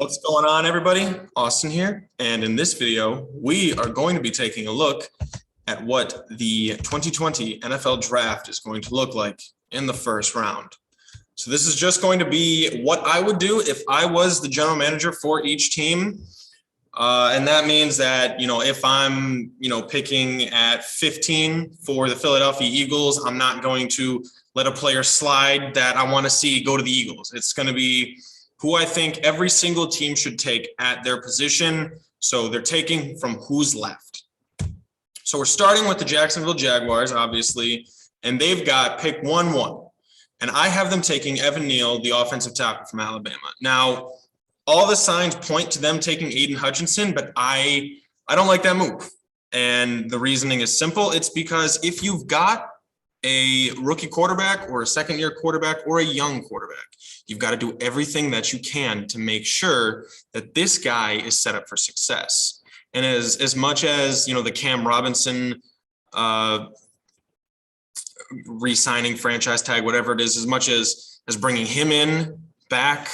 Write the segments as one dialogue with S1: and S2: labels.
S1: What's going on, everybody? Austin here, and in this video, we are going to be taking a look at what the 2020 NFL Draft is going to look like in the first round. So this is just going to be what I would do if I was the general manager for each team. And that means that, if I'm, picking at 15 for the Philadelphia Eagles, I'm not going to let a player slide that I want to see go to the Eagles. It's going to be who I think every single team should take at their position. So they're taking from who's left. So we're starting with the Jacksonville Jaguars, obviously, and they've got pick 1-1. And I have them taking Evan Neal, the offensive tackle from Alabama. Now, all the signs point to them taking Aiden Hutchinson, but I don't like that move. And the reasoning is simple. It's because if you've got a rookie quarterback or a second-year quarterback or a young quarterback, you've got to do everything that you can to make sure that this guy is set up for success. And as much as, the Cam Robinson re-signing, franchise tag, whatever it is, as much as bringing him in back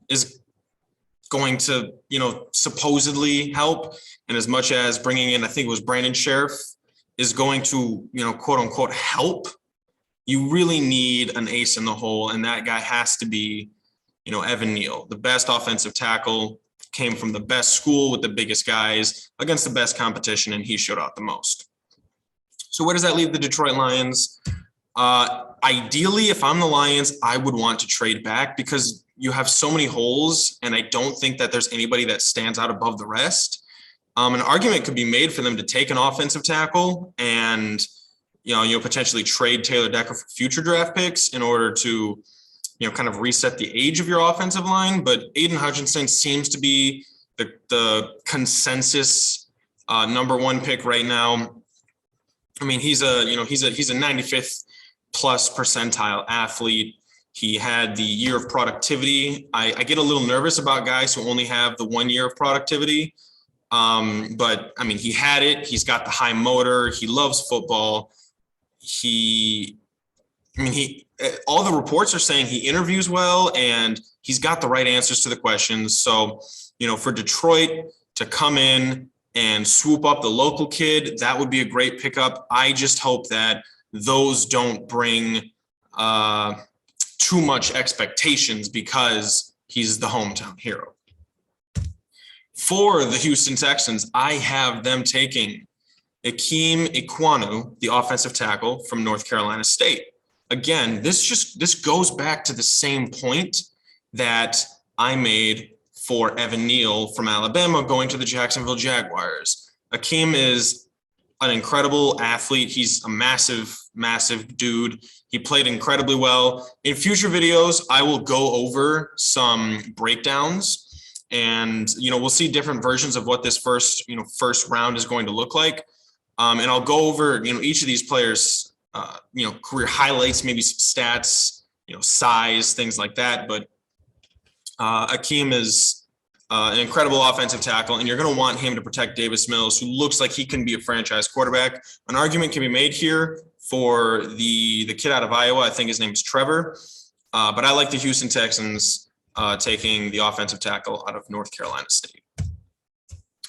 S1: is going to, supposedly help, and as much as bringing in, I think it was Brandon Sheriff, is going to, quote unquote, help, you really need an ace in the hole. And that guy has to be, Evan Neal, the best offensive tackle, came from the best school with the biggest guys against the best competition, and he showed out the most. So where does that leave the Detroit Lions? Ideally, if I'm the Lions, I would want to trade back because you have so many holes, and I don't think that there's anybody that stands out above the rest. An argument could be made for them to take an offensive tackle and, potentially trade Taylor Decker for future draft picks in order to, kind of reset the age of your offensive line. But Aiden Hutchinson seems to be the consensus number one pick right now. I mean, he's a 95th plus percentile athlete. He had the year of productivity. I get a little nervous about guys who only have the 1 year of productivity. But I mean, he had it. He's got the high motor. He loves football. All the reports are saying he interviews well and he's got the right answers to the questions. So, for Detroit to come in and swoop up the local kid, that would be a great pickup. I just hope that those don't bring too much expectations because he's the hometown hero. For the Houston Texans, I have them taking Ikem Ekwonu, the offensive tackle from North Carolina State. Again, this goes back to the same point that I made for Evan Neal from Alabama going to the Jacksonville Jaguars. Ikem is an incredible athlete. He's a massive, massive dude. He played incredibly well. In future videos, I will go over some breakdowns. And, we'll see different versions of what this first round is going to look like. And I'll go over, each of these players, career highlights, maybe some stats, size, things like that. But Ikem is an incredible offensive tackle, and you're going to want him to protect Davis Mills, who looks like he can be a franchise quarterback. An argument can be made here for the kid out of Iowa. I think his name is Trevor. But I like the Houston Texans taking the offensive tackle out of North Carolina State.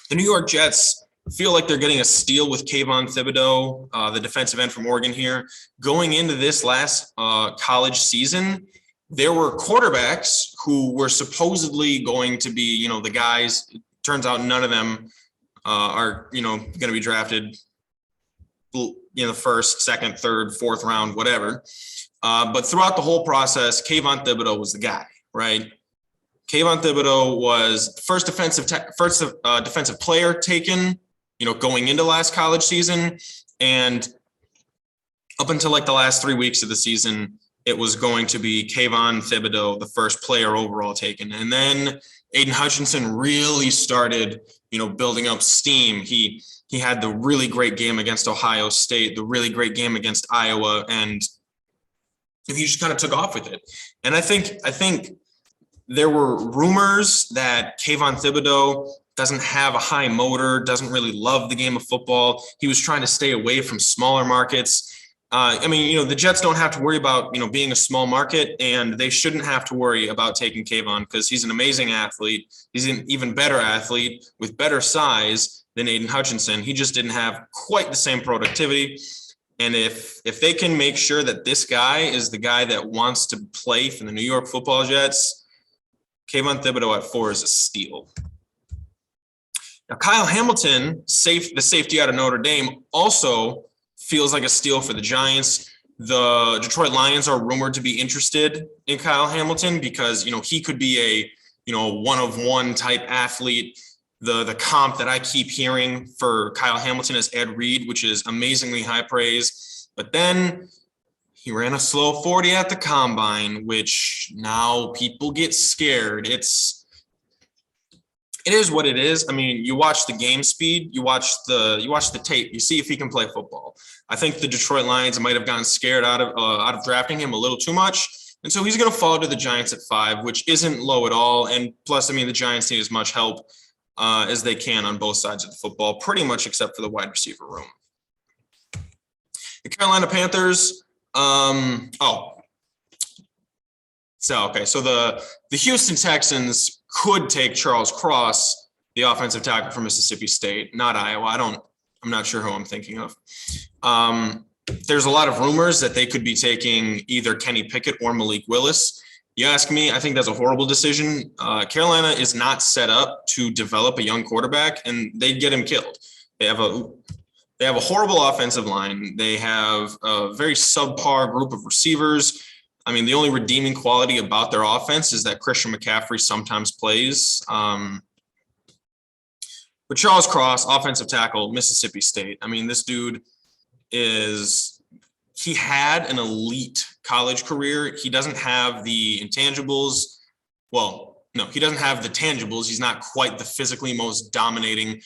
S1: The New York Jets feel like they're getting a steal with Kayvon Thibodeau, the defensive end from Oregon here. Going into this last college season, there were quarterbacks who were supposedly going to be, the guys. It turns out none of them are, going to be drafted in the first, second, third, fourth round, whatever. But throughout the whole process, Kayvon Thibodeau was the guy, right? Kayvon Thibodeau was the first defensive player taken, going into last college season. And up until like the last 3 weeks of the season, it was going to be Kayvon Thibodeau, the first player overall taken. And then Aiden Hutchinson really started, building up steam. He had the really great game against Ohio State, the really great game against Iowa, and he just kind of took off with it. And I think there were rumors that Kayvon Thibodeau doesn't have a high motor, doesn't really love the game of football. He was trying to stay away from smaller markets. I mean, the Jets don't have to worry about, being a small market, and they shouldn't have to worry about taking Kayvon because he's an amazing athlete. He's an even better athlete with better size than Aiden Hutchinson. He just didn't have quite the same productivity. And if they can make sure that this guy is the guy that wants to play for the New York Football Jets, Kayvon Thibodeau at 4 is a steal. Now, Kyle Hamilton, the safety out of Notre Dame, also feels like a steal for the Giants. The Detroit Lions are rumored to be interested in Kyle Hamilton because, he could be a, one-of-one type athlete. The comp that I keep hearing for Kyle Hamilton is Ed Reed, which is amazingly high praise. But then he ran a slow 40 at the combine, which now people get scared. It is what it is. I mean, you watch the game speed, you watch the tape, you see if he can play football. I think the Detroit Lions might have gotten scared out of drafting him a little too much. And so he's going to fall to the Giants at 5, which isn't low at all. And plus, I mean, the Giants need as much help as they can on both sides of the football, pretty much except for the wide receiver room. The Carolina Panthers, so the Houston Texans could take Charles Cross, the offensive tackle from Mississippi State, not Iowa. I'm not sure who I'm thinking of. There's a lot of rumors that they could be taking either Kenny Pickett or Malik Willis. You ask me, I think that's a horrible decision. Carolina is not set up to develop a young quarterback, and they'd get him killed. They have a horrible offensive line. They have a very subpar group of receivers. I mean, the only redeeming quality about their offense is that Christian McCaffrey sometimes plays. But Charles Cross, offensive tackle, Mississippi State. I mean, this dude he had an elite college career. He doesn't have the intangibles. Well, no, he doesn't have the tangibles. He's not quite the physically most dominating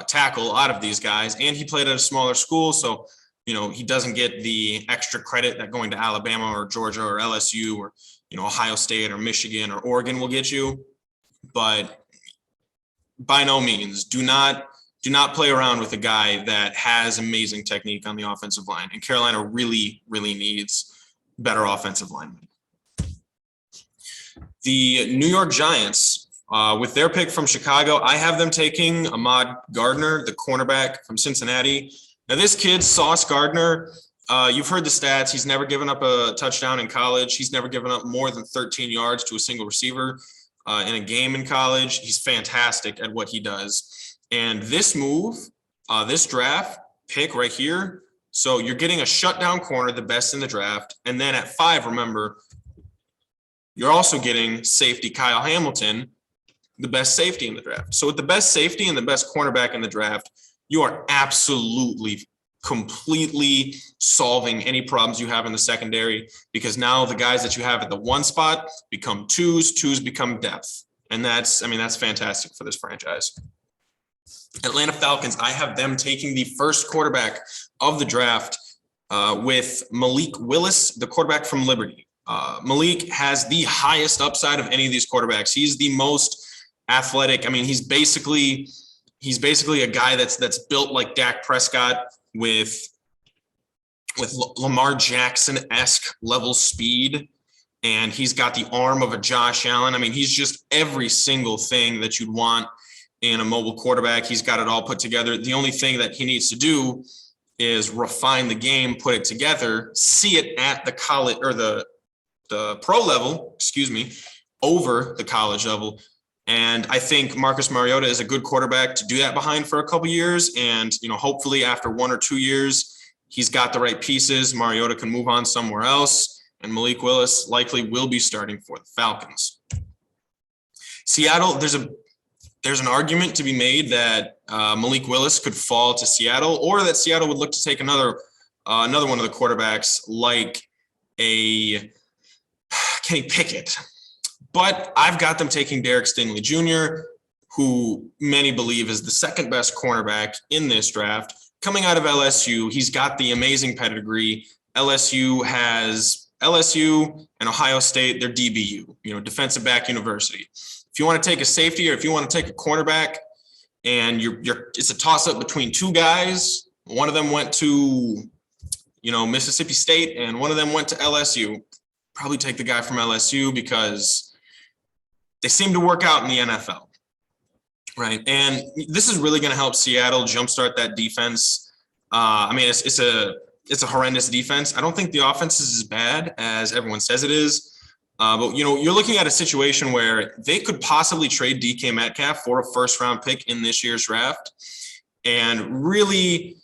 S1: tackle out of these guys. And he played at a smaller school. So, he doesn't get the extra credit that going to Alabama or Georgia or LSU or, Ohio State or Michigan or Oregon will get you. But by no means, do not play around with a guy that has amazing technique on the offensive line. And Carolina really, really needs better offensive linemen. The New York Giants, with their pick from Chicago, I have them taking Ahmad Gardner, the cornerback from Cincinnati. Now, this kid, Sauce Gardner, you've heard the stats. He's never given up a touchdown in college. He's never given up more than 13 yards to a single receiver in a game in college. He's fantastic at what he does. And this move, this draft pick right here, so you're getting a shutdown corner, the best in the draft. And then at 5, remember, you're also getting safety Kyle Hamilton, the best safety in the draft. So with the best safety and the best cornerback in the draft, you are absolutely, completely solving any problems you have in the secondary, because now the guys that you have at the 1 spot become 2s become depth. And that's fantastic for this franchise. Atlanta Falcons, I have them taking the first quarterback of the draft with Malik Willis, the quarterback from Liberty. Malik has the highest upside of any of these quarterbacks. He's the most athletic. I mean, he's basically a guy that's built like Dak Prescott with Lamar Jackson-esque level speed. And he's got the arm of a Josh Allen. I mean, he's just every single thing that you'd want in a mobile quarterback. He's got it all put together. The only thing that he needs to do is refine the game, put it together, see it at the college or the pro level, over the college level. And I think Marcus Mariota is a good quarterback to do that behind for a couple years. And, hopefully after 1 or 2 years, he's got the right pieces. Mariota can move on somewhere else. And Malik Willis likely will be starting for the Falcons. Seattle, there's an argument to be made that Malik Willis could fall to Seattle, or that Seattle would look to take another one of the quarterbacks like a Kenny Pickett. But I've got them taking Derek Stingley Jr., who many believe is the second best cornerback in this draft. Coming out of LSU, he's got the amazing pedigree. LSU and Ohio State, they're DBU, defensive back university. If you want to take a safety or if you want to take a cornerback and it's a toss-up between 2 guys, one of them went to Mississippi State and one of them went to LSU, probably take the guy from LSU because they seem to work out in the NFL, right? And this is really going to help Seattle jumpstart that defense. It's a horrendous defense. I don't think the offense is as bad as everyone says it is. But you're looking at a situation where they could possibly trade DK Metcalf for a first-round pick in this year's draft and really,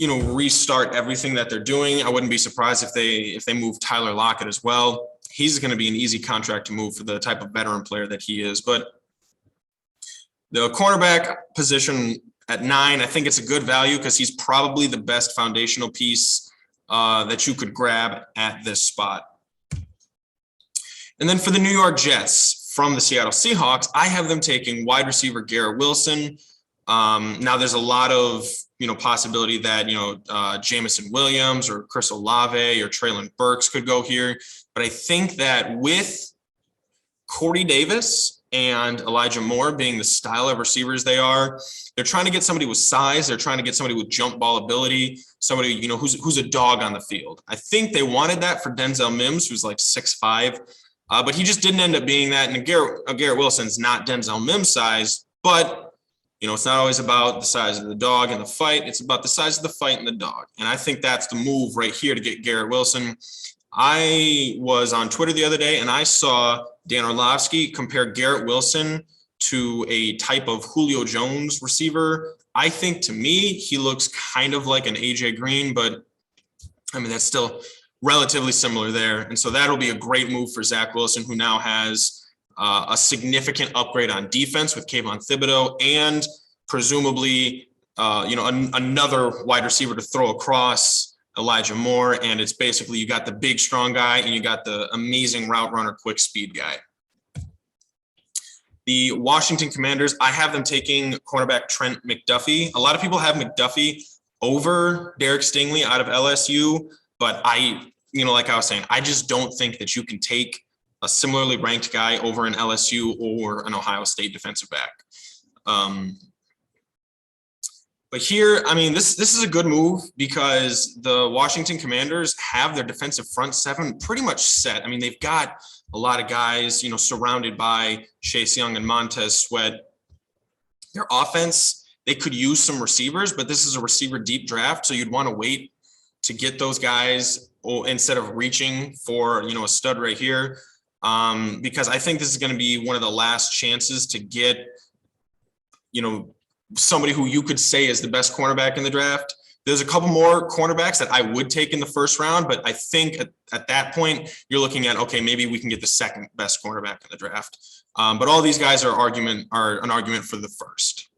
S1: restart everything that they're doing. I wouldn't be surprised if they move Tyler Lockett as well. He's going to be an easy contract to move for the type of veteran player that he is. But the cornerback position at 9, I think it's a good value because he's probably the best foundational piece that you could grab at this spot. And then for the New York Jets from the Seattle Seahawks, I have them taking wide receiver Garrett Wilson. Now there's a lot of, possibility that, Jamison Williams or Chris Olave or Treylon Burks could go here. But I think that with Corey Davis and Elijah Moore being the style of receivers they are, they're trying to get somebody with size. They're trying to get somebody with jump ball ability, somebody, who's a dog on the field. I think they wanted that for Denzel Mims, who's like 6'5", but he just didn't end up being that. And Garrett Wilson's not Denzel Mims size, but it's not always about the size of the dog and the fight. It's about the size of the fight and the dog. And I think that's the move right here to get Garrett Wilson. I was on Twitter the other day and I saw Dan Orlovsky compare Garrett Wilson to a type of Julio Jones receiver. I think to me, he looks kind of like an AJ Green, but that's still relatively similar there. And so that'll be a great move for Zach Wilson, who now has a significant upgrade on defense with Kayvon Thibodeau and presumably, another wide receiver to throw across Elijah Moore. And it's basically, you got the big, strong guy and you got the amazing route runner, quick speed guy. The Washington Commanders, I have them taking cornerback Trent McDuffie. A lot of people have McDuffie over Derek Stingley out of LSU, but like I was saying, I just don't think that you can take a similarly ranked guy over an LSU or an Ohio State defensive back. But here, this is a good move because the Washington Commanders have their defensive front 7 pretty much set. They've got a lot of guys, surrounded by Chase Young and Montez Sweat. Their offense, they could use some receivers, but this is a receiver deep draft. So you'd want to wait to get those guys instead of reaching for, a stud right here. Because I think this is going to be one of the last chances to get, somebody who you could say is the best cornerback in the draft. There's a couple more cornerbacks that I would take in the first round, but I think at that point you're looking at, okay, maybe we can get the second best cornerback in the draft. But all these guys are an argument for the first.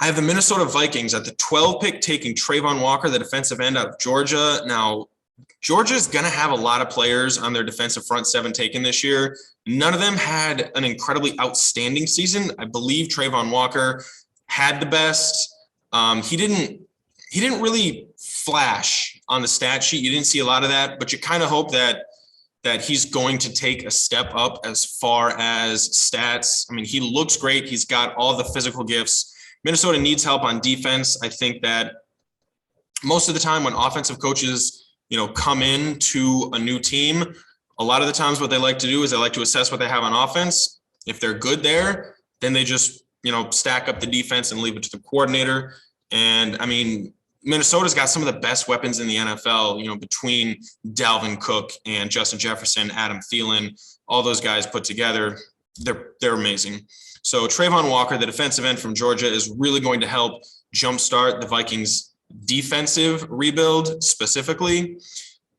S1: I have the Minnesota Vikings at the 12 pick taking Trayvon Walker, the defensive end out of Georgia. Now, Georgia's going to have a lot of players on their defensive front 7 taken this year. None of them had an incredibly outstanding season. I believe Trayvon Walker had the best. He didn't really flash on the stat sheet. You didn't see a lot of that, but you kind of hope that he's going to take a step up as far as stats. He looks great. He's got all the physical gifts. Minnesota needs help on defense. I think that most of the time when offensive coaches come into a new team, a lot of the times what they like to do is they like to assess what they have on offense. If they're good there, then they just, stack up the defense and leave it to the coordinator. And Minnesota's got some of the best weapons in the NFL, between Dalvin Cook and Justin Jefferson, Adam Thielen, all those guys put together. They're amazing. So Trayvon Walker, the defensive end from Georgia, is really going to help jumpstart the Vikings defensive rebuild specifically.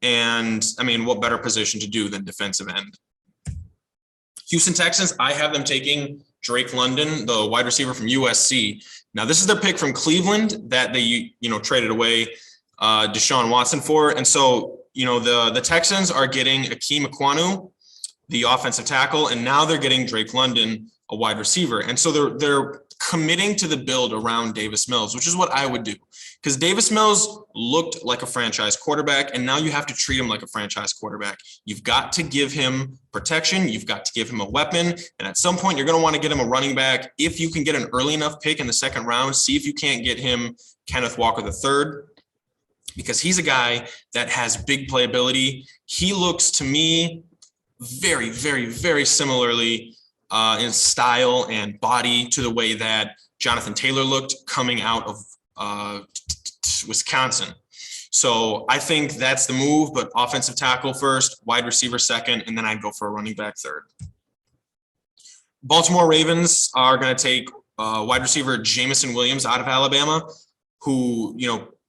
S1: And what better position to do than defensive end? Houston Texans, I have them taking Drake London, the wide receiver from USC. Now, this is their pick from Cleveland that they, traded away Deshaun Watson for. And so, the Texans are getting Akeem Ekwonu, the offensive tackle, and now they're getting Drake London, a wide receiver. And so they're committing to the build around Davis Mills, which is what I would do. Because Davis Mills looked like a franchise quarterback, and now you have to treat him like a franchise quarterback. You've got to give him protection. You've got to give him a weapon. And at some point, you're going to want to get him a running back. If you can get an early enough pick in the second round, see if you can't get him Kenneth Walker III. because he's a guy that has big playability. He looks to me very, very, very similarly in style and body to the way that Jonathan Taylor looked coming out of Wisconsin. So I think that's the move, but offensive tackle first, wide receiver second, and then I'd go for a running back third. Baltimore Ravens are going to take wide receiver Jameson Williams out of Alabama, who,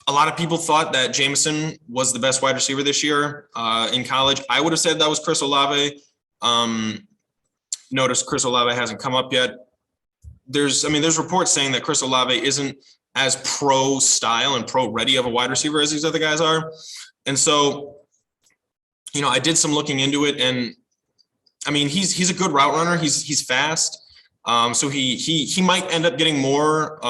S1: a lot of people thought that Jameson was the best wide receiver this year in college. I would have said that was Chris Olave. Notice Chris Olave hasn't come up yet. There's reports saying that Chris Olave isn't as pro style and pro ready of a wide receiver as these other guys are. And so, I did some looking into it, and he's a good route runner. He's fast. So he might end up getting more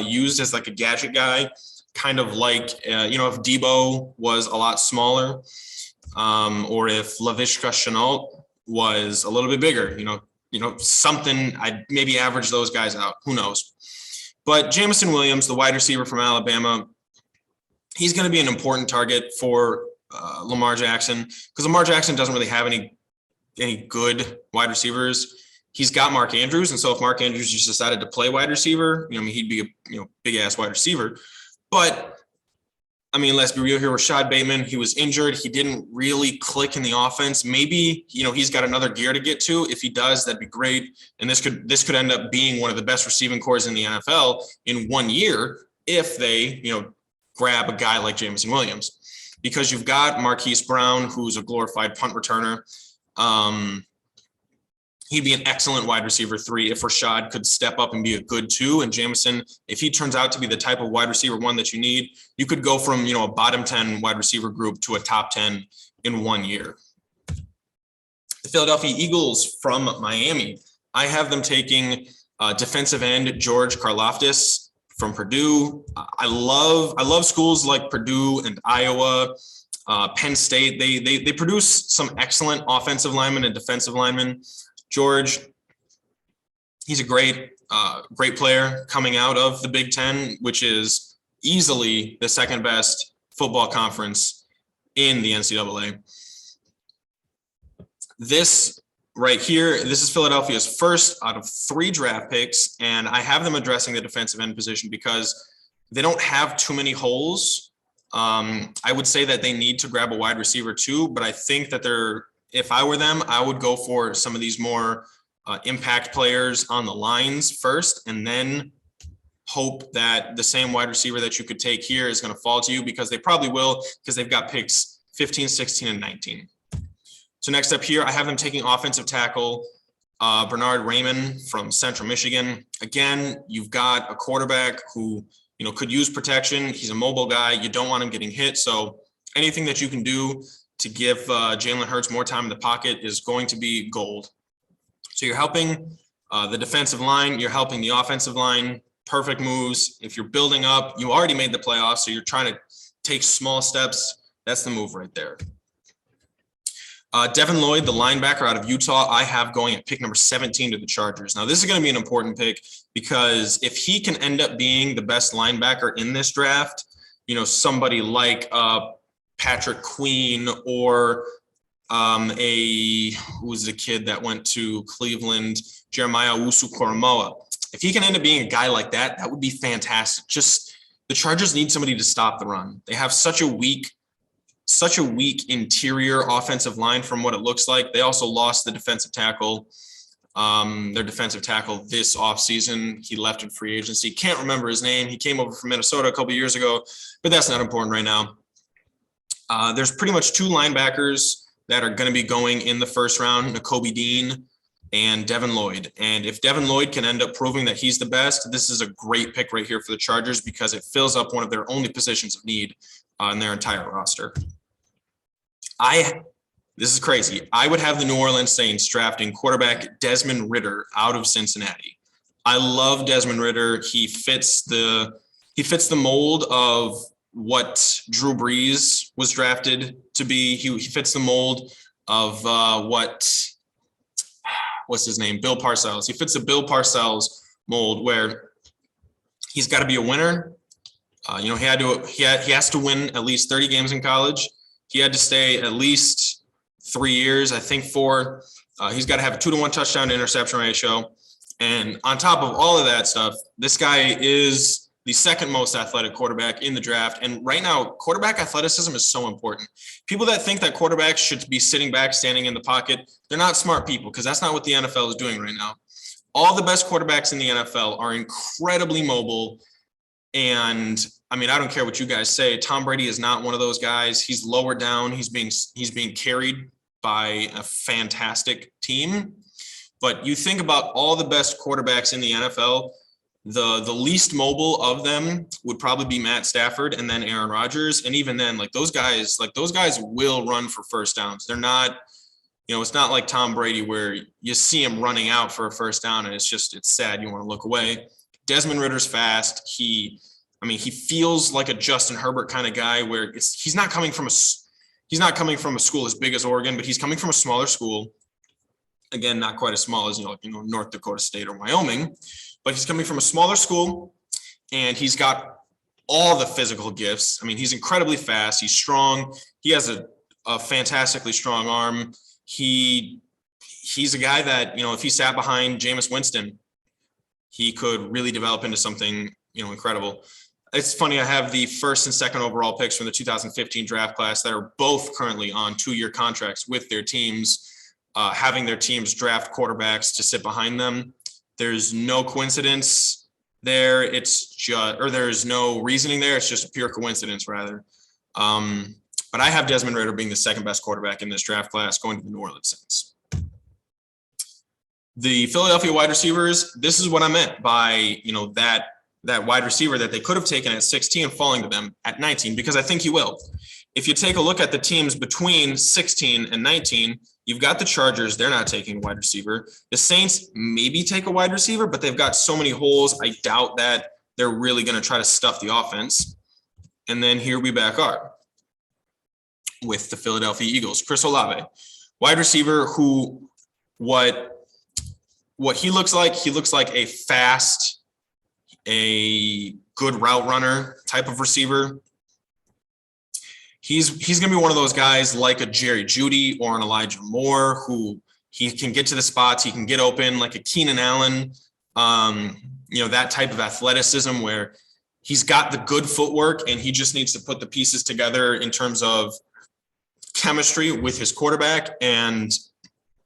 S1: used as like a gadget guy, kind of like, if Debo was a lot smaller, or if Laviska Shenault was a little bit bigger, something. I'd maybe average those guys out. Who knows? But Jameson Williams, the wide receiver from Alabama, he's going to be an important target for Lamar Jackson, because Lamar Jackson doesn't really have any good wide receivers. He's got Mark Andrews, and so if Mark Andrews just decided to play wide receiver, he'd be a big ass wide receiver. But let's be real here. Rashad Bateman, he was injured. He didn't really click in the offense. Maybe, he's got another gear to get to. If he does, that'd be great. And this could end up being one of the best receiving corps in the NFL in 1 year if they, grab a guy like Jameson Williams, because you've got Marquise Brown, who's a glorified punt returner. He'd be an excellent wide receiver 3 if Rashad could step up and be a good 2. And Jameson, if he turns out to be the type of wide receiver 1 that you need, you could go from, a bottom 10 wide receiver group to a top 10 in 1 year. The Philadelphia Eagles from Miami, I have them taking defensive end George Karlaftis from Purdue. I love schools like Purdue and Iowa, Penn State. They produce some excellent offensive linemen and defensive linemen. George, he's a great player coming out of the Big Ten, which is easily the second best football conference in the NCAA. This right here, this is Philadelphia's first out of 3 draft picks, and I have them addressing the defensive end position because they don't have too many holes. I would say that they need to grab a wide receiver too, but I think that if I were them, I would go for some of these more impact players on the lines first, and then hope that the same wide receiver that you could take here is going to fall to you, because they probably will, because they've got picks 15, 16, and 19. So next up here, I have them taking offensive tackle Bernard Raymond from Central Michigan. Again, you've got a quarterback who could use protection. He's a mobile guy. You don't want him getting hit. So anything that you can do to give Jalen Hurts more time in the pocket is going to be gold. So you're helping the defensive line. You're helping the offensive line. Perfect moves. If you're building up, you already made the playoffs, so you're trying to take small steps. That's the move right there. Devin Lloyd, the linebacker out of Utah, I have going at pick number 17 to the Chargers. Now, this is going to be an important pick, because if he can end up being the best linebacker in this draft, somebody like Patrick Queen, or who's the kid that went to Cleveland, Jeremiah Owusu-Koramoah. If he can end up being a guy like that, that would be fantastic. Just the Chargers need somebody to stop the run. They have such a weak interior offensive line from what it looks like. They also lost the defensive tackle, their defensive tackle this offseason. He left in free agency. Can't remember his name. He came over from Minnesota a couple of years ago, but that's not important right now. There's pretty much 2 linebackers that are going to be going in the first round, Nakobe Dean and Devin Lloyd. And if Devin Lloyd can end up proving that he's the best, this is a great pick right here for the Chargers, because it fills up one of their only positions of need in their entire roster. This is crazy. I would have the New Orleans Saints drafting quarterback Desmond Ridder out of Cincinnati. I love Desmond Ridder. He fits the mold of what Drew Brees was drafted to be. He fits the mold of what's his name? Bill Parcells. He fits the Bill Parcells mold, where he's got to be a winner. He has to win at least 30 games in college. He had to stay at least 3 years, I think 4. He's got to have a 2-to-1 touchdown to interception ratio. And on top of all of that stuff, this guy is the second most athletic quarterback in the draft. And right now, quarterback athleticism is so important. People that think that quarterbacks should be sitting back, standing in the pocket, they're not smart people, because that's not what the NFL is doing right now. All the best quarterbacks in the NFL are incredibly mobile. And I mean, I don't care what you guys say. Tom Brady is not one of those guys. He's lower down. He's being carried by a fantastic team. But you think about all the best quarterbacks in the NFL, the least mobile of them would probably be Matt Stafford and then Aaron Rodgers. And even then, those guys will run for first downs. They're not, it's not like Tom Brady where you see him running out for a first down and it's sad. You want to look away. Desmond Ritter's fast. He feels like a Justin Herbert kind of guy where he's not coming from a school as big as Oregon, but he's coming from a smaller school. Again, not quite as small as, North Dakota State or Wyoming, but he's coming from a smaller school and he's got all the physical gifts. I mean, he's incredibly fast. He's strong. He has a fantastically strong arm. He's a guy that, if he sat behind Jameis Winston, he could really develop into something, incredible. It's funny, I have the first and second overall picks from the 2015 draft class that are both currently on 2-year contracts with their teams, having their teams draft quarterbacks to sit behind them. There's no coincidence there. There's no reasoning there. It's just a pure coincidence, rather. But I have Desmond Ridder being the second best quarterback in this draft class, going to the New Orleans Saints. The Philadelphia wide receivers, this is what I meant by, that wide receiver that they could have taken at 16 falling to them at 19, because I think he will. If you take a look at the teams between 16 and 19, you've got the Chargers. They're not taking a wide receiver. The Saints maybe take a wide receiver, but they've got so many holes. I doubt that they're really going to try to stuff the offense. And then here we back are with the Philadelphia Eagles. Chris Olave, wide receiver who what he looks like a fast, a good route runner type of receiver. He's going to be one of those guys like a Jerry Jeudy or an Elijah Moore who he can get to the spots, he can get open, like a Keenan Allen, that type of athleticism where he's got the good footwork and he just needs to put the pieces together in terms of chemistry with his quarterback. And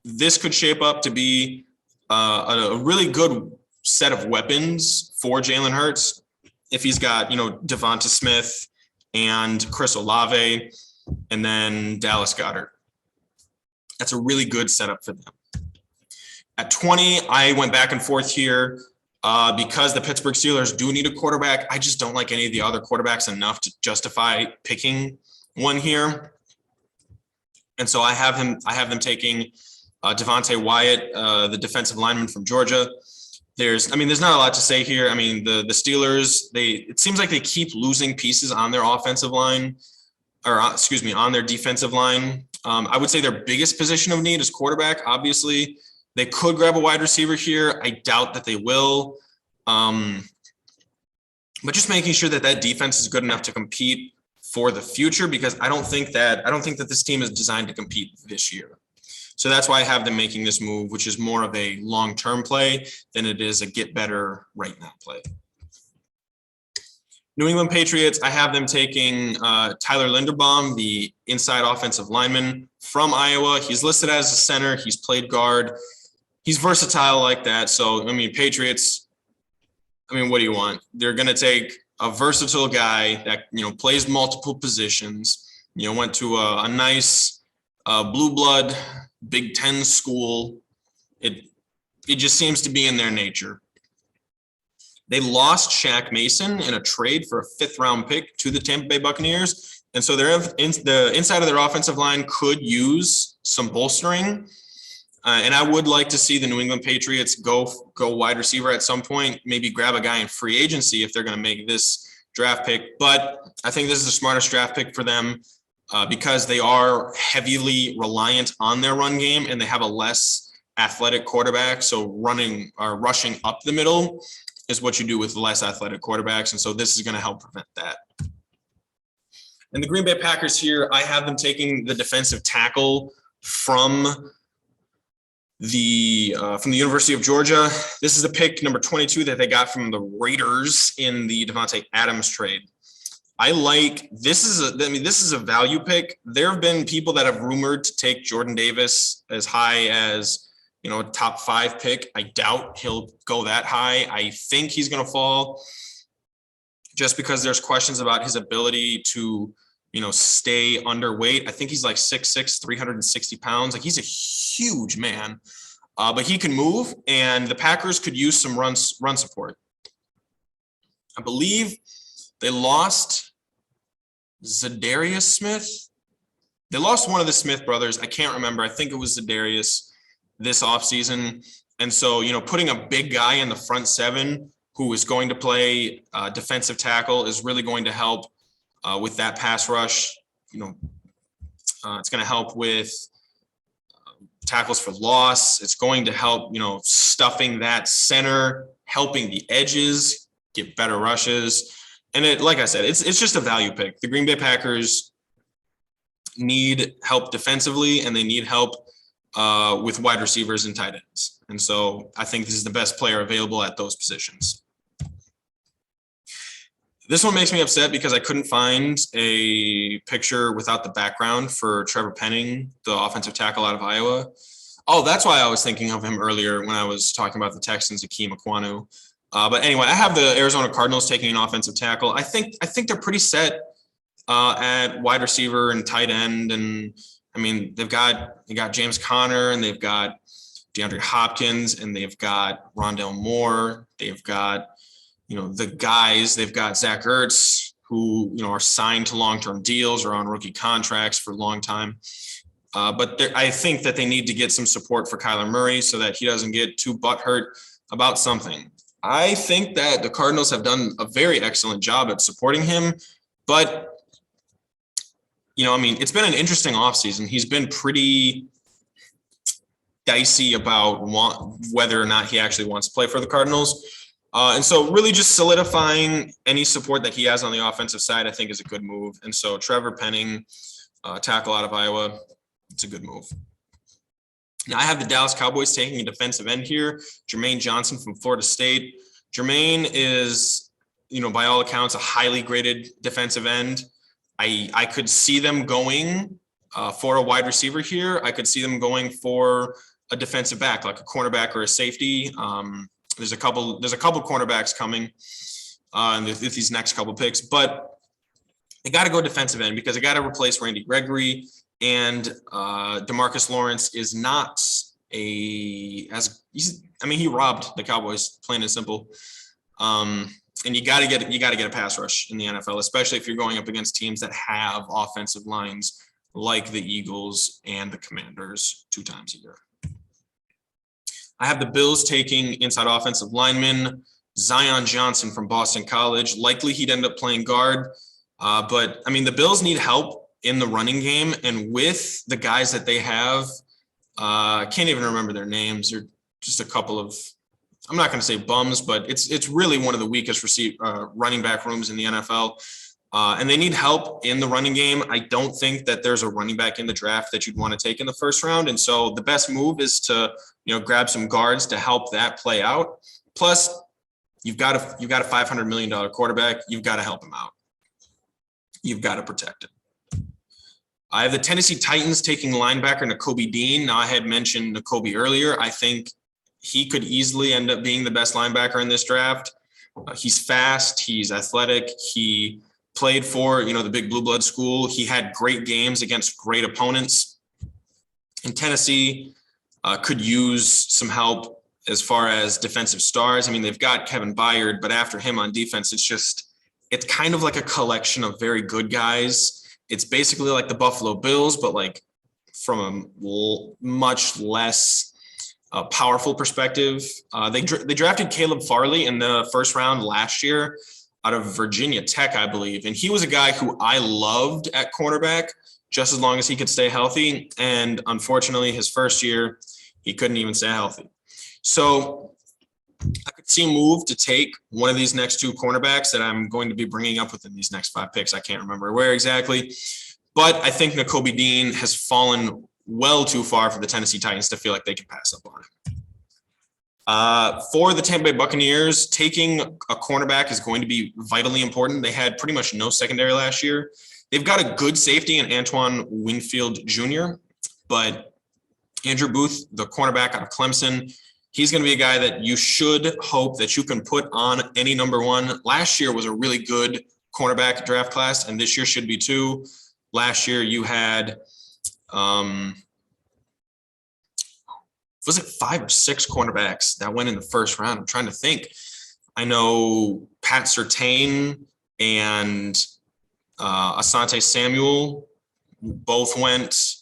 S1: this could shape up to be a really good set of weapons for Jalen Hurts if he's got, Devonta Smith and Chris Olave and then Dallas Goedert. That's a really good setup for them. At 20, I went back and forth here because the Pittsburgh Steelers do need a quarterback. I just don't like any of the other quarterbacks enough to justify picking one here. And so I have them taking Devontae Wyatt, the defensive lineman from Georgia. There's not a lot to say here. I mean, the Steelers, it seems like they keep losing pieces on their offensive line, on their defensive line. I would say their biggest position of need is quarterback. Obviously, they could grab a wide receiver here. I doubt that they will. But just making sure that defense is good enough to compete for the future, because I don't think that this team is designed to compete this year. So that's why I have them making this move, which is more of a long-term play than it is a get better right now play. New England Patriots, I have them taking Tyler Linderbaum, the inside offensive lineman from Iowa. He's listed as a center. He's played guard. He's versatile like that. So, Patriots, what do you want? They're going to take a versatile guy that, plays multiple positions, went to a nice blue blood Big Ten school. It just seems to be in their nature. They lost Shaq Mason in a trade for a 5th-round pick to the Tampa Bay Buccaneers, and so the inside of their offensive line could use some bolstering. And I would like to see the New England Patriots go wide receiver at some point, maybe grab a guy in free agency if they're going to make this draft pick. But I think this is the smartest draft pick for them. Because they are heavily reliant on their run game and they have a less athletic quarterback. So rushing up the middle is what you do with less athletic quarterbacks. And so this is going to help prevent that. And the Green Bay Packers here, I have them taking the defensive tackle from the University of Georgia. This is a pick number 22 that they got from the Raiders in the Devontae Adams trade. I like this is a value pick. There have been people that have rumored to take Jordan Davis as high as, a top 5 pick. I doubt he'll go that high. I think he's going to fall just because there's questions about his ability to, stay underweight. I think he's like 6'6", 360 pounds. Like, he's a huge man, but he can move, and the Packers could use some run support. I believe they lost Zadarius Smith. They lost one of the Smith brothers. I can't remember. I think it was Zadarius this offseason. And so, putting a big guy in the front 7 who is going to play defensive tackle is really going to help with that pass rush. It's going to help with tackles for loss. It's going to help, stuffing that center, helping the edges get better rushes. And like I said, it's just a value pick. The Green Bay Packers need help defensively, and they need help with wide receivers and tight ends. And so I think this is the best player available at those positions. This one makes me upset because I couldn't find a picture without the background for Trevor Penning, the offensive tackle out of Iowa. Oh, that's why I was thinking of him earlier when I was talking about the Texans, Akeem Ekwonu. But anyway, I have the Arizona Cardinals taking an offensive tackle. I think they're pretty set at wide receiver and tight end. And I mean, they got James Conner, and they've got DeAndre Hopkins, and they've got Rondale Moore. They've got, the guys. They've got Zach Ertz, who, are signed to long-term deals or on rookie contracts for a long time. But I think that they need to get some support for Kyler Murray so that he doesn't get too butthurt about something. I think that the Cardinals have done a very excellent job at supporting him, but it's been an interesting offseason. He's been pretty dicey about whether or not he actually wants to play for the Cardinals. And so really just solidifying any support that he has on the offensive side, I think, is a good move. And so Trevor Penning, tackle out of Iowa, it's a good move. Now I have the Dallas Cowboys taking a defensive end here, Jermaine Johnson from Florida State. Jermaine is, by all accounts, a highly graded defensive end. I could see them going for a wide receiver here. I could see them going for a defensive back, like a cornerback or a safety. There's a couple cornerbacks coming with these next couple picks, but they got to go defensive end because they got to replace Randy Gregory, and DeMarcus Lawrence is not he robbed the Cowboys, plain and simple. And you got to get a pass rush in the NFL, especially if you're going up against teams that have offensive lines like the Eagles and the Commanders 2 times a year. I have the Bills taking inside offensive lineman Zion Johnson from Boston College. Likely he'd end up playing guard. But the Bills need help in the running game. And with the guys that they have, I can't even remember their names. They're just a couple of, I'm not going to say bums, but it's really one of the weakest running back rooms in the NFL. And they need help in the running game. I don't think that there's a running back in the draft that you'd want to take in the first round. And so the best move is to, grab some guards to help that play out. Plus, you've got a $500 million quarterback. You've got to help him out. You've got to protect him. I have the Tennessee Titans taking linebacker Nakobe Dean. Now, I had mentioned Nakobe earlier. I think he could easily end up being the best linebacker in this draft. He's fast. He's athletic. He played for, the big blue blood school. He had great games against great opponents. And Tennessee could use some help as far as defensive stars. They've got Kevin Byard, but after him on defense, it's kind of like a collection of very good guys. It's basically like the Buffalo Bills, but like from a much less powerful perspective. They drafted Caleb Farley in the first round last year out of Virginia Tech, I believe. And he was a guy who I loved at cornerback just as long as he could stay healthy. And unfortunately, his first year, he couldn't even stay healthy. So I could see a move to take one of these next two cornerbacks that I'm going to be bringing up within these next 5 picks. I can't remember where exactly, but I think Nakobe Dean has fallen well too far for the Tennessee Titans to feel like they can pass up on him. For the Tampa Bay Buccaneers, taking a cornerback is going to be vitally important. They had pretty much no secondary last year. They've got a good safety in Antoine Winfield Jr., but Andrew Booth, the cornerback out of Clemson, he's going to be a guy that you should hope that you can put on any number one. Last year was a really good cornerback draft class, and this year should be too. Last year you had, was it 5 or 6 cornerbacks that went in the first round? I'm trying to think. I know Pat Surtain and Asante Samuel both went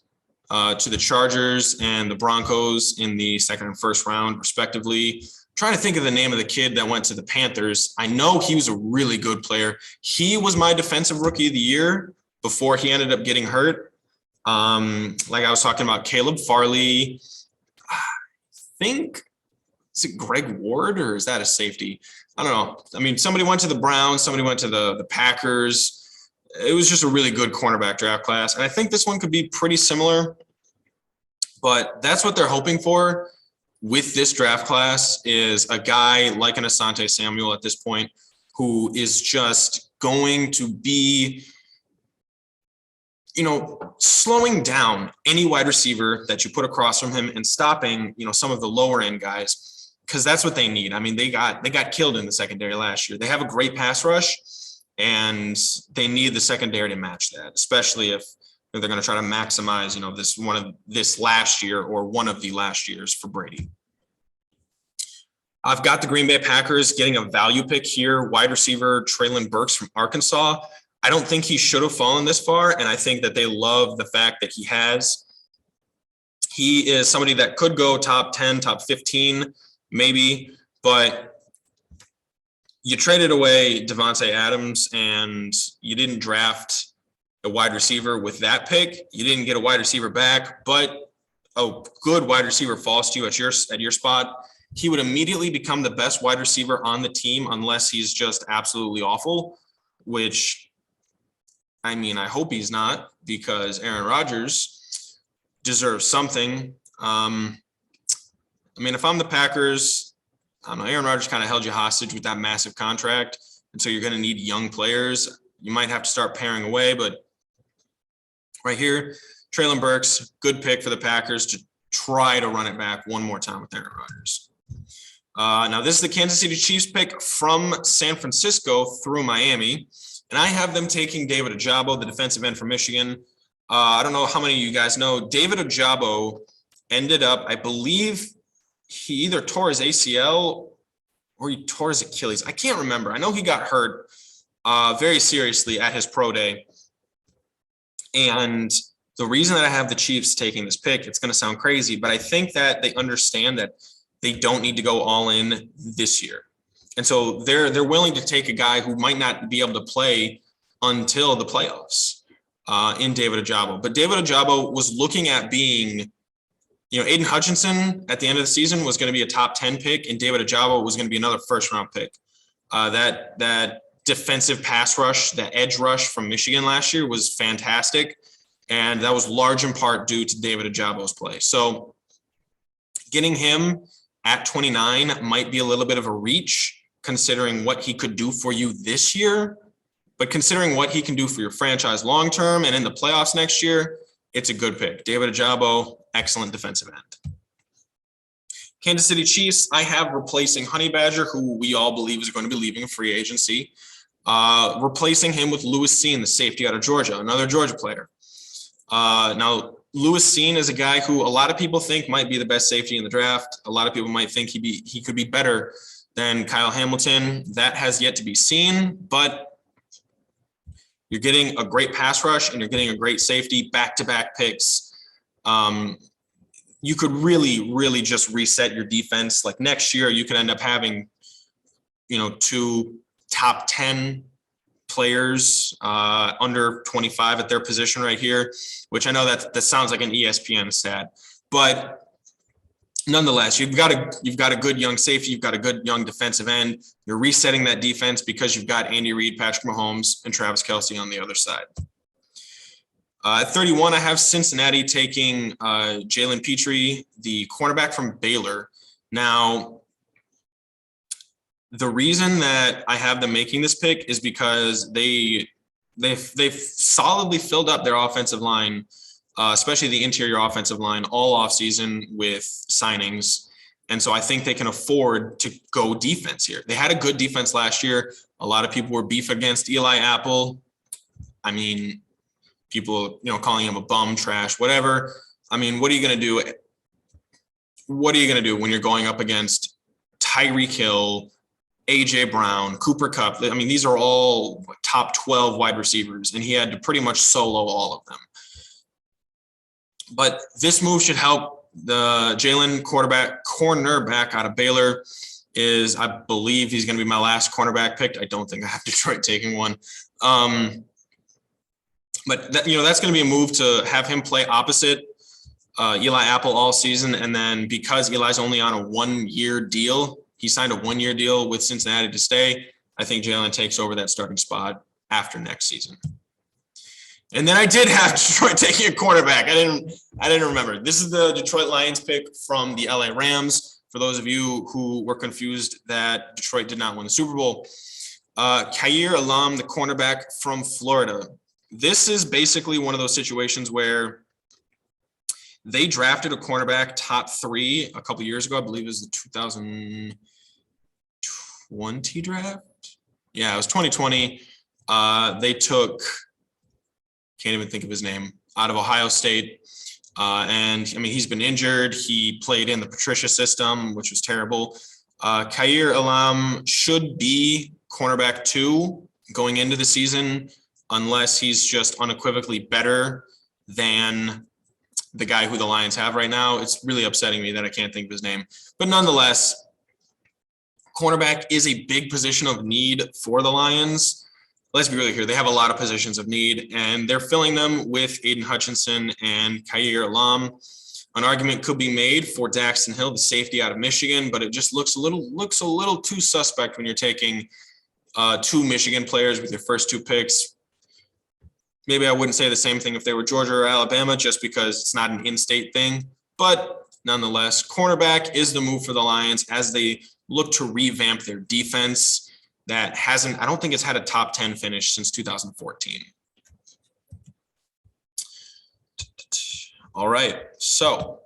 S1: to the Chargers and the Broncos in the second and first round, respectively. I'm trying to think of the name of the kid that went to the Panthers. I know he was a really good player. He was my defensive rookie of the year before he ended up getting hurt. Like I was talking about Caleb Farley. I think, is it Greg Ward or is that a safety? I don't know. I mean, somebody went to the Browns, somebody went to the Packers. It was just a really good cornerback draft class. And I think this one could be pretty similar, but that's what they're hoping for with this draft class is a guy like an Asante Samuel at this point, who is just going to be, slowing down any wide receiver that you put across from him and stopping, some of the lower end guys, because that's what they need. I mean, they got killed in the secondary last year. They have a great pass rush, and they need the secondary to match that, especially if they're going to try to maximize, this last year or one of the last years for Brady. I've got the Green Bay Packers getting a value pick here, wide receiver Treylon Burks from Arkansas. I don't think he should have fallen this far, and I think that they love the fact that he has. He is somebody that could go top 10, top 15, maybe, but you traded away Devontae Adams and you didn't draft a wide receiver with that pick. You didn't get a wide receiver back, but a good wide receiver falls to you at your spot. He would immediately become the best wide receiver on the team unless he's just absolutely awful, which, I mean, I hope he's not, because Aaron Rodgers deserves something. If I'm the Packers, I don't know, Aaron Rodgers kind of held you hostage with that massive contract, and so you're going to need young players. You might have to start pairing away, but right here, Treylon Burks, good pick for the Packers to try to run it back one more time with Aaron Rodgers. Now, this is the Kansas City Chiefs pick from San Francisco through Miami, and I have them taking David Ojabo, the defensive end from Michigan. I don't know how many of you guys know. David Ojabo ended up, I believe, he either tore his ACL or he tore his Achilles. I can't remember. I know he got hurt very seriously at his pro day. And the reason that I have the Chiefs taking this pick, it's going to sound crazy, but I think that they understand that they don't need to go all in this year. And so they're willing to take a guy who might not be able to play until the playoffs in David Ojabo. But David Ojabo was looking at being, Aiden Hutchinson at the end of the season was going to be a top 10 pick, and David Ojabo was going to be another first round pick. That defensive pass rush, that edge rush from Michigan last year was fantastic. And that was large in part due to David Ajabo's play. So getting him at 29 might be a little bit of a reach, considering what he could do for you this year, but considering what he can do for your franchise long-term and in the playoffs next year, it's a good pick. David Ojabo, excellent defensive end. Kansas City Chiefs, I have replacing Honey Badger, who we all believe is going to be leaving free agency, replacing him with Lewis Cine, the safety out of Georgia, another Georgia player. Now, Lewis Cine is a guy who a lot of people think might be the best safety in the draft. A lot of people might think he could be better than Kyle Hamilton. That has yet to be seen, but you're getting a great pass rush and you're getting a great safety, back-to-back picks. You could really, really just reset your defense. Like next year, you could end up having, 2 top 10 players under 25 at their position right here, which I know that sounds like an ESPN stat, but nonetheless, you've got a good young safety, you've got a good young defensive end. You're resetting that defense because you've got Andy Reid, Patrick Mahomes, and Travis Kelce on the other side. At 31, I have Cincinnati taking Jalen Petrie, the cornerback from Baylor. Now, the reason that I have them making this pick is because they've solidly filled up their offensive line, especially the interior offensive line, all offseason with signings. And so I think they can afford to go defense here. They had a good defense last year. A lot of people were beef against Eli Apple. I mean, people, calling him a bum, trash, whatever. I mean, what are you going to do? What are you going to do when you're going up against Tyreek Hill, AJ Brown, Cooper Kupp? I mean, these are all top 12 wide receivers, and he had to pretty much solo all of them. But this move should help. The Jalen cornerback out of Baylor is, I believe he's going to be my last cornerback picked. I don't think I have Detroit taking one. But that's going to be a move to have him play opposite Eli Apple all season. And then because Eli's only on a 1-year deal, he signed a 1-year deal with Cincinnati to stay. I think Jalen takes over that starting spot after next season. And then I did have Detroit taking a quarterback. I didn't remember. This is the Detroit Lions pick from the LA Rams. For those of you who were confused that Detroit did not win the Super Bowl. Kaiir Elam, the cornerback from Florida. This is basically one of those situations where they drafted a cornerback top 3 a couple years ago. I believe it was the 2020 draft. Yeah, it was 2020. They took, can't even think of his name, out of Ohio State. And I mean, he's been injured. He played in the Patricia system, which was terrible. Kaiir Elam should be cornerback 2 going into the season, unless he's just unequivocally better than the guy who the Lions have right now. It's really upsetting me that I can't think of his name. But nonetheless, cornerback is a big position of need for the Lions. Let's be really clear. They have a lot of positions of need, and they're filling them with Aiden Hutchinson and Kaiir Elam. An argument could be made for Daxton Hill, the safety out of Michigan, but it just looks a little too suspect when you're taking 2 Michigan players with your first 2 picks. Maybe I wouldn't say the same thing if they were Georgia or Alabama, just because it's not an in-state thing. But nonetheless, cornerback is the move for the Lions as they look to revamp their defense that I don't think it's had a top 10 finish since 2014. All right, so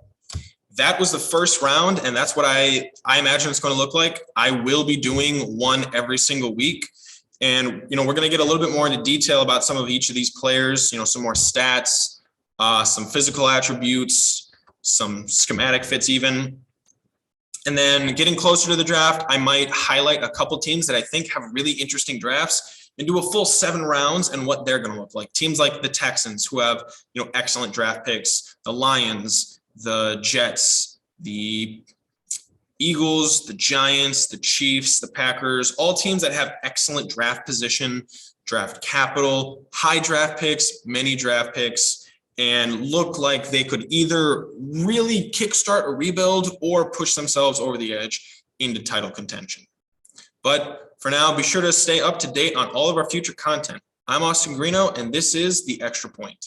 S1: that was the first round, and that's what I imagine it's going to look like. I will be doing one every single week. And, we're going to get a little bit more into detail about some of each of these players, some more stats, some physical attributes, some schematic fits even. And then getting closer to the draft, I might highlight a couple teams that I think have really interesting drafts and do a full 7 rounds and what they're going to look like. Teams like the Texans, who have, excellent draft picks, the Lions, the Jets, the Eagles, the Giants, the Chiefs, the Packers, all teams that have excellent draft position, draft capital, high draft picks, many draft picks, and look like they could either really kickstart a rebuild or push themselves over the edge into title contention. But for now, be sure to stay up to date on all of our future content. I'm Austin Grignon, and this is The Extra Point.